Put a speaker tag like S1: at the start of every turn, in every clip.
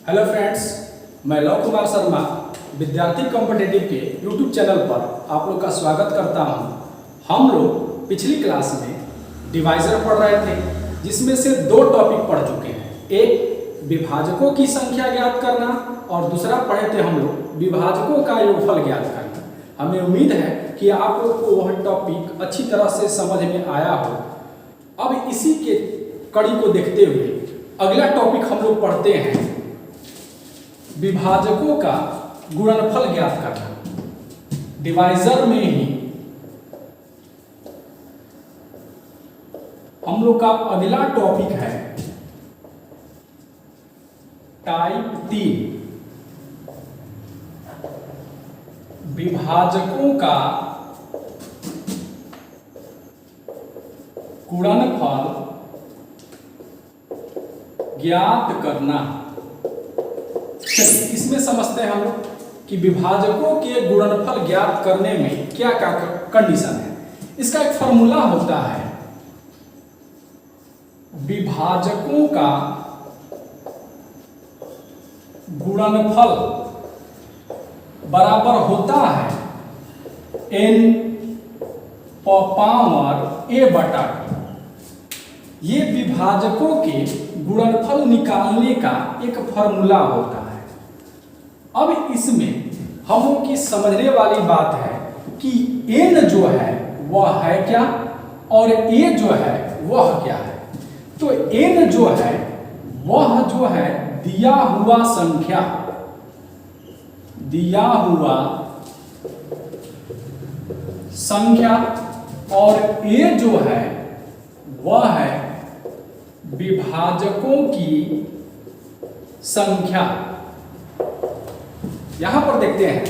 S1: Hello friends, मैं love Kumar Sharma विद्यार्थी competitive के यूट्यूब चैनल पर आप लोग का स्वागत करता हूं। हम लोग पिछली क्लास में डिवाइजर पढ़ रहे थे, जिसमें से दो टॉपिक पढ़ चुके हैं। एक विभाजकों की संख्या ज्ञात करना और दूसरा पढ़े थे हम लोग विभाजकों का योगफल ज्ञात करना। हमें उम्मीद है कि आप लोग को वह टॉपिक अच्छी तरह से समझ में आया हो। अब इसी के कड़ी को देखते हुए अगला टॉपिक हम लोग पढ़ते हैं विभाजकों का गुणनफल ज्ञात करना। डिवाइजर में ही हम लोग का अगला टॉपिक है टाइप 3, विभाजकों का गुणनफल ज्ञात करना। चलिए इसमें समझते हैं हम लोग कि विभाजकों के गुणनफल ज्ञात करने में क्या क्या कंडीशन है। इसका एक फॉर्मूला होता है, विभाजकों का गुणनफल बराबर होता है n पावर a बटा 2। ये विभाजकों के गुणनफल निकालने का एक फॉर्मूला होता है। अब इसमें हम लोग की समझने वाली बात है कि n जो है वह है क्या और a जो है वह क्या है। तो n जो है वह जो है दिया हुआ संख्या, और a जो है वह है विभाजकों की संख्या। यहां पर देखते हैं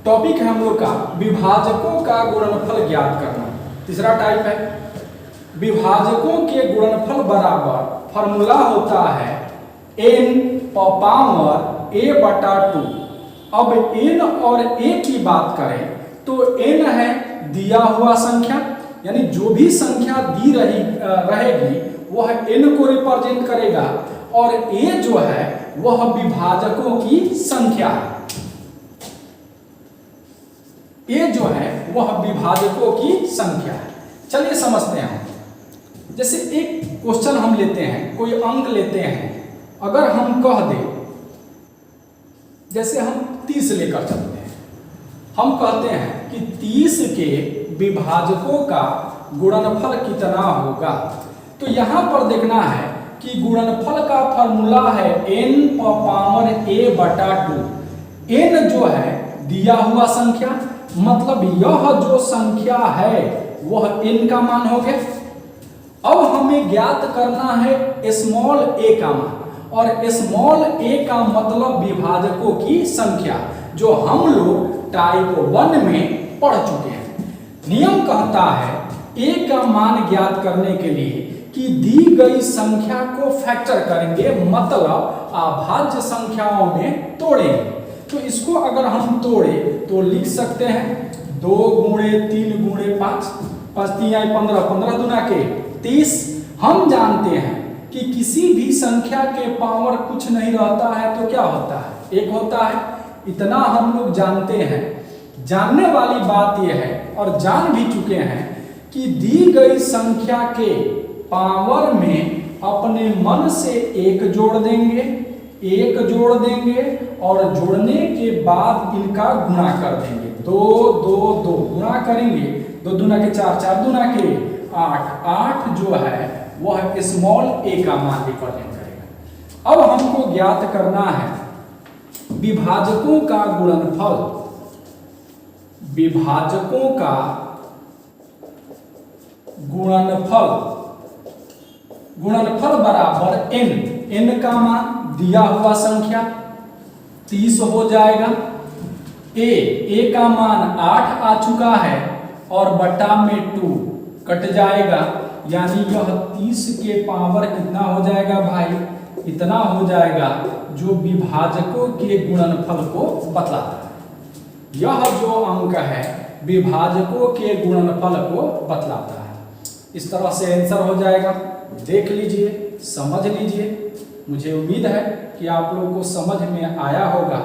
S1: टॉपिक है हम लोग का विभाजकों का गुणनफल ज्ञात करना। तीसरा टाइप है विभाजकों के गुणनफल बराबर फॉर्मूला होता है n पावर a बटा 2। अब n और a की बात करें तो n है दिया हुआ संख्या, यानी जो भी संख्या दी रहेगी वह n को रिप्रेजेंट करेगा, और a जो है वह विभाजकों की संख्या है। a जो है वह विभाजकों की संख्या है। चलिए समझते हैं। जैसे एक क्वेश्चन हम लेते हैं, कोई अंक लेते हैं। अगर हम कह दें, जैसे हम 30 लेकर चलते हैं, हम कहते हैं कि 30 के विभाजकों का गुणनफल कितना होगा। तो यहां पर देखना है कि गुणनफल का फॉर्मूला है n पावर a बटा 2। n जो है दिया हुआ संख्या, मतलब यह जो संख्या है वह n का मान हो गया। अब हमें ज्ञात करना है स्मॉल a का मान, और स्मॉल a का मतलब विभाजकों की संख्या, जो हम लोग टाइप 1 में पढ़ चुके हैं। नियम कहता है a का मान ज्ञात करने के लिए कि दी गई संख्या को फैक्टर करेंगे, मतलब अभाज्य संख्याओं में तोड़ेंगे। तो इसको अगर हम तोड़े तो लिख सकते हैं 2 गुणे 3 गुणे 5, 5 3 15, 15 दूना के 30। हम जानते हैं कि किसी भी संख्या के पावर कुछ नहीं रहता है तो क्या होता है, 1 होता है। इतना हम लोग जानते हैं। जानने वाली बात यह है, और जान भी चुके हैं, कि दी गई संख्या के पावर में अपने मन से 1 जोड़ देंगे, 1 जोड़ देंगे, और जोड़ने के बाद इनका गुणा कर देंगे। 2 2 2 गुणा करेंगे, 2 दूना के 4, 4 दूना के 8, 8 जो है वह स्मॉल a का मान रिप्रेजेंट करेगा। अब हमको ज्ञात करना है विभाजकों का गुणनफल। विभाजकों का गुणनफल बराबर n का मान दिया हुआ संख्या 30 हो जाएगा। a का मान 8 आ चुका है, और बटा में 2 कट जाएगा, यानी यह 30 के पावर कितना हो जाएगा भाई, इतना हो जाएगा, जो विभाजकों के गुणनफल को बतलाता है। यह जो अंक है विभाजकों के गुणनफल को बतलाता है। इस तरह से आंसर हो जाएगा। देख लीजिए, समझ लीजिए। मुझे उम्मीद है कि आप लोगों को समझ में आया होगा।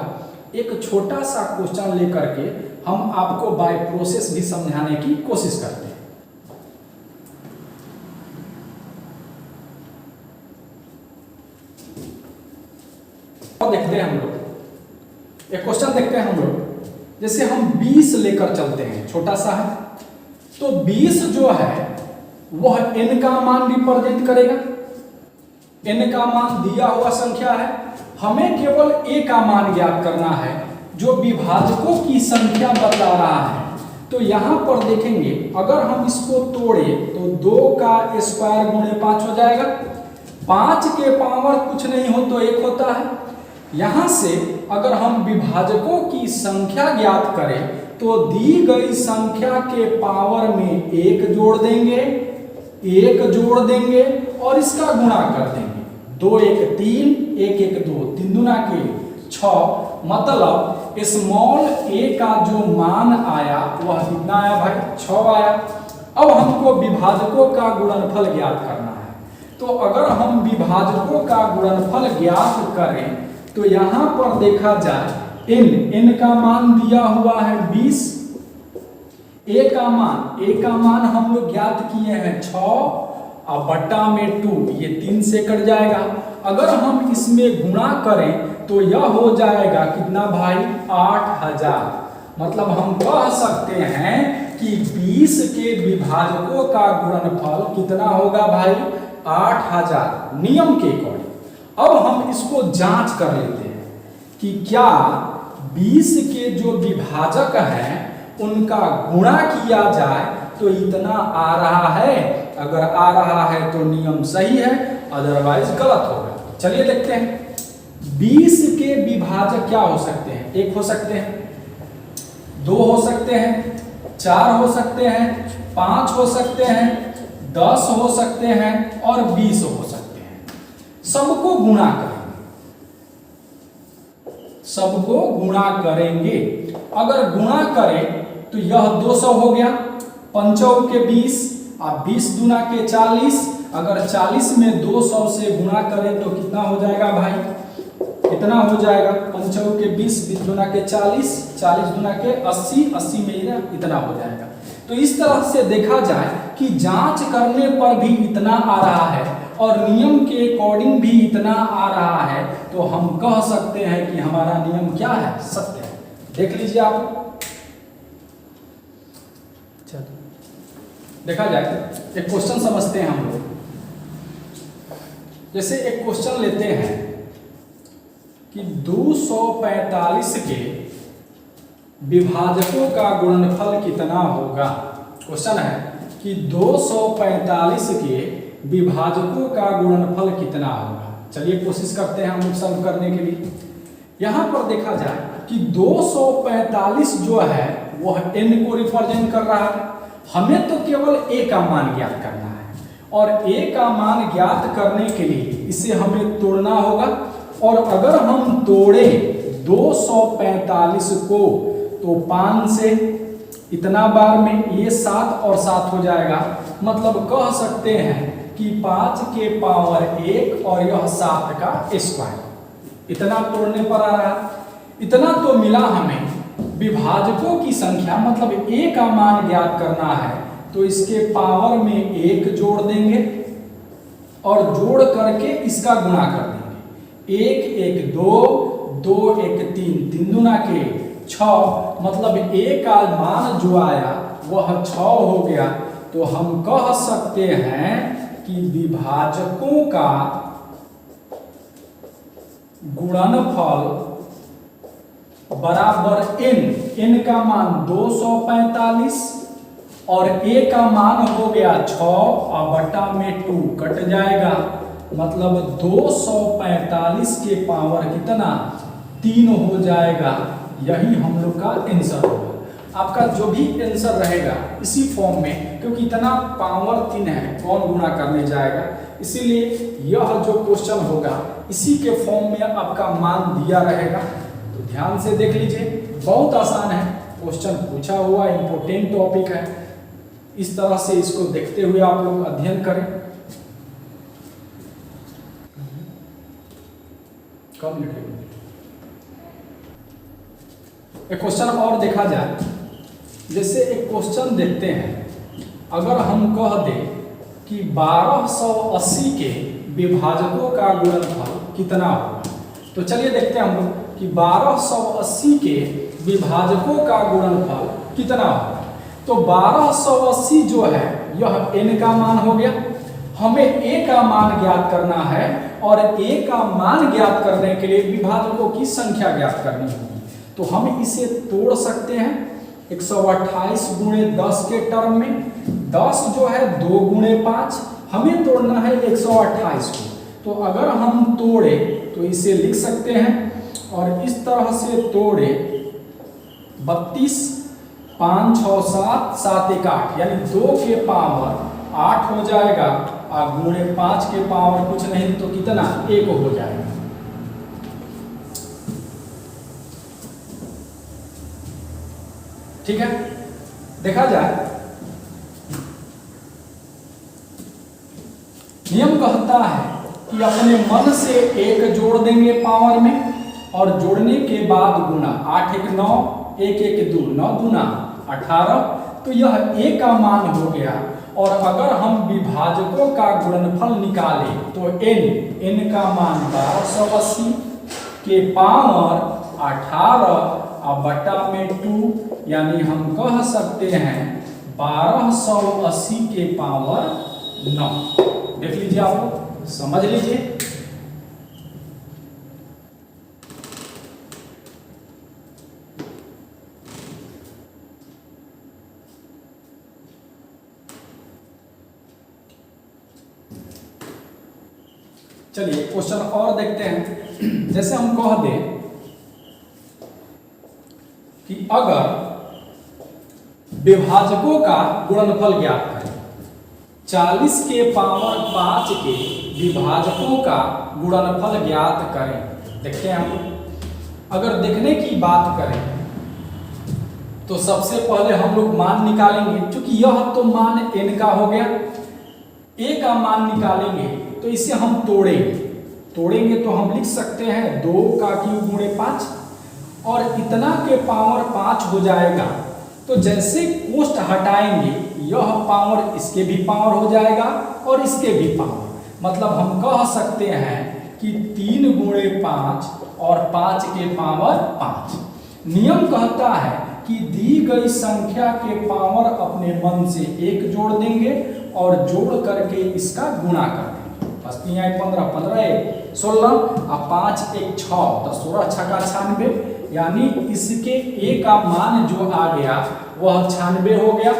S1: एक छोटा सा क्वेश्चन लेकर के हम आपको बाय प्रोसेस भी समझाने की कोशिश करते हैं। और देखते हैं हम लोग एक क्वेश्चन देखते हैं हम लोग। जैसे हम 20 लेकर चलते हैं, छोटा सा है, तो 20 जो है वह n का मान रिप्रेजेंट करेगा। n का मान दिया हुआ संख्या है, हमें केवल a का मान ज्ञात करना है जो विभाजकों की संख्या बता रहा है। तो यहां पर देखेंगे अगर हम इसको तोड़े तो 2 का स्क्वायर गुणे 5 हो जाएगा। 5 के पावर कुछ नहीं हो तो 1 होता है। यहां से अगर हम विभाजकों की संख्या ज्ञात करें तो दी गई संख्या के पावर में 1 जोड़ देंगे, 1 जोड़ देंगे और इसका गुणा कर देंगे। 2 1 3, 1 1 2, 3 दूना के 6, मतलब स्मॉल a का जो मान आया वह कितना आया भाई, 6 आया। अब हमको विभाजकों का गुणनफल ज्ञात करना है। तो अगर हम विभाजकों का गुणनफल ज्ञात करें तो यहां पर देखा जाए n का मान दिया हुआ है 20, a का मान हम लोग ज्ञात किए हैं 6 और बट्टा में 2, ये 3 से कट जाएगा। अगर हम इसमें गुणा करें तो यह हो जाएगा कितना भाई, 8000। मतलब हम कह सकते हैं कि 20 के विभाजकों का गुणनफल कितना होगा भाई, 8000 नियम के अकॉर्डिंग। अब हम इसको जांच कर लेते हैं कि क्या 20 के जो विभाजक हैं उनका गुणा किया जाए तो इतना आ रहा है। अगर आ रहा है तो नियम सही है, अदरवाइज गलत होगा। चलिए देखते हैं 20 के विभाजक क्या हो सकते हैं। 1 हो सकते हैं, 2 हो सकते हैं, 4 हो सकते हैं, 5 हो सकते हैं, 10 हो सकते हैं और 20 हो सकते हैं। सबको गुणा करेंगे, सबको गुणा करेंगे। अगर गुणा करें तो यह 200 हो गया, 5 के 20 और 20 दूना के 40। अगर 40 में 200 से गुणा करें तो कितना हो जाएगा भाई, कितना हो जाएगा, 5 के 20, 20 दूना के 40, 40 दूना के 80, 80 में इतना हो जाएगा। तो इस तरह से देखा जाए कि जांच करने पर भी इतना आ रहा है और नियम के अकॉर्डिंग भी इतना आ रहा है, तो हम कह सकते हैं कि हमारा नियम क्या है, सत्य है। देख लीजिए आप, देखा जाए एक क्वेश्चन समझते हैं हम लोग। जैसे एक क्वेश्चन लेते हैं कि 245 के विभाजकों का गुणनफल कितना होगा। क्वेश्चन है कि 245 के विभाजकों का गुणनफल कितना होगा। चलिए कोशिश करते हैं हम लोग सॉल्व करने के लिए। यहां पर देखा जाए कि 245 जो है वह n को रिप्रेजेंट कर रहा है। हमें तो केवल a का मान ज्ञात करना है और a का मान ज्ञात करने के लिए इसे हमें तोड़ना होगा। और अगर हम तोड़े 245 को तो 5 से इतना बार में ये 7 और 7 हो जाएगा। मतलब कह सकते हैं कि 5 के पावर 1 और यह 7 का स्क्वायर। इतना तोड़ने पर आ रहा, इतना तो मिला हमें। विभाजकों की संख्या मतलब a का मान ज्ञात करना है तो इसके पावर में 1 जोड़ देंगे और जोड़ करके इसका गुणा कर देंगे। 1 1 2, 2 1 3, 3 दूना के 6। मतलब a का मान जो आया वह 6 हो गया। तो हम कह सकते हैं कि विभाजकों का गुणनफल बराबर n का मान 245 और a का मान हो गया 6 और बटा में 2 कट जाएगा। मतलब 245 के पावर कितना, 3 हो जाएगा। यही हम लोग का आंसर होगा। आपका जो भी आंसर रहेगा इसी फॉर्म में, क्योंकि इतना पावर 3 है, कौन गुणा करने जाएगा, इसीलिए यह जो क्वेश्चन होगा इसी के फॉर्म में आपका मान दिया रहेगा। तो ध्यान से देख लीजिए, बहुत आसान है, क्वेश्चन पूछा हुआ इंपॉर्टेंट टॉपिक है। इस तरह से इसको देखते हुए आप लोग अध्ययन करें। कब मिनट? एक क्वेश्चन और देखा जाए, जैसे एक क्वेश्चन देखते हैं, अगर हम कह दें कि 1280 के विभाजकों का गुणनफल कितना होगा, तो चलिए देखते हैं हम लोग कि 1280 के विभाजकों का गुणनफल कितना होगा। तो 1280 जो है यह n का मान हो गया, हमें a का मान ज्ञात करना है और a का मान ज्ञात करने के लिए विभाजकों की संख्या ज्ञात करनी होगी। तो हम इसे तोड़ सकते हैं 128 गुणे 10 के टर्म में। 10 जो है 2 गुणे 5, हमें तोड़ना है 128 को। तो अगर हम तोड़े तो इसे लिख सकते हैं और इस तरह से तोड़े 32 5 6 7 7 1 8, यानी 2 के पावर 8 हो जाएगा और गुणे 5 के पावर कुछ नहीं तो कितना 1 हो जाएगा। ठीक है, देखा जाए नियम कहता है कि अपने मन से 1 जोड़ देंगे पावर में और जोड़ने के बाद गुना। 8 1 9, 1 1 2, 9 दूना 18, तो यह a का मान हो गया। और अगर हम विभाजकों का गुणनफल निकालें तो n का मान 1280 के पावर 18 और बटा में 2, यानी हम कह सकते हैं 1280 के पावर 9। देख लीजिए, आप समझ लीजिए। चलिए क्वेश्चन और देखते हैं। जैसे हम कह दें कि अगर विभाजकों का गुणनफल ज्ञात करें, 40 के पावर 5 के विभाजकों का गुणनफल ज्ञात करें। देखते हैं हम, अगर देखने की बात करें तो सबसे पहले हम लोग मान निकालेंगे, क्योंकि यह तो मान n का हो गया। a का मान निकालेंगे तो इसे हम तोड़ेंगे तो हम लिख सकते हैं 2 का क्यूब गुणे 5 और इतना के पावर 5 हो जाएगा। तो जैसे कोष्ट हटाएंगे यह पावर इसके भी पावर हो जाएगा और इसके भी पावर, मतलब हम कह सकते हैं कि 3 गुणे 5 और 5 के पावर 5। नियम कहता है कि दी गई संख्या के पावर अपने मन से 1 जोड़ देंगे और जोड़ करके इसका गुणा कर देंगे। 5 1 15, 15 1 16 और 5 1 6, तो 16 छक्का 96, यानी इसके a का मान जो आ गया वह 96 हो गया।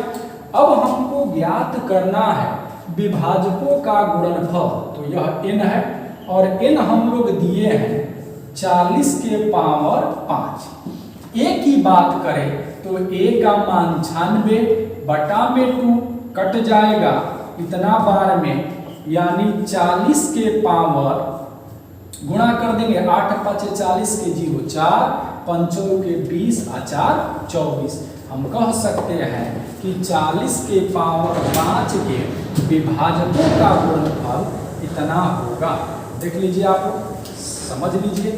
S1: अब हमको ज्ञात करना है विभाजकों का गुणनफल, तो यह n है और n हम लोग दिए हैं 40 के पावर 5। a की बात करें तो a का मान 96 बटा में 2 कट जाएगा इतना बार में, यानी 40 के पावर गुणा कर देंगे। 8 5 40 के 0 4, 5 के 20 और 4 24। हम कह सकते हैं कि 40 के पावर 5 के विभाजकों का गुणनफल इतना होगा। देख लीजिए, आप समझ लीजिए।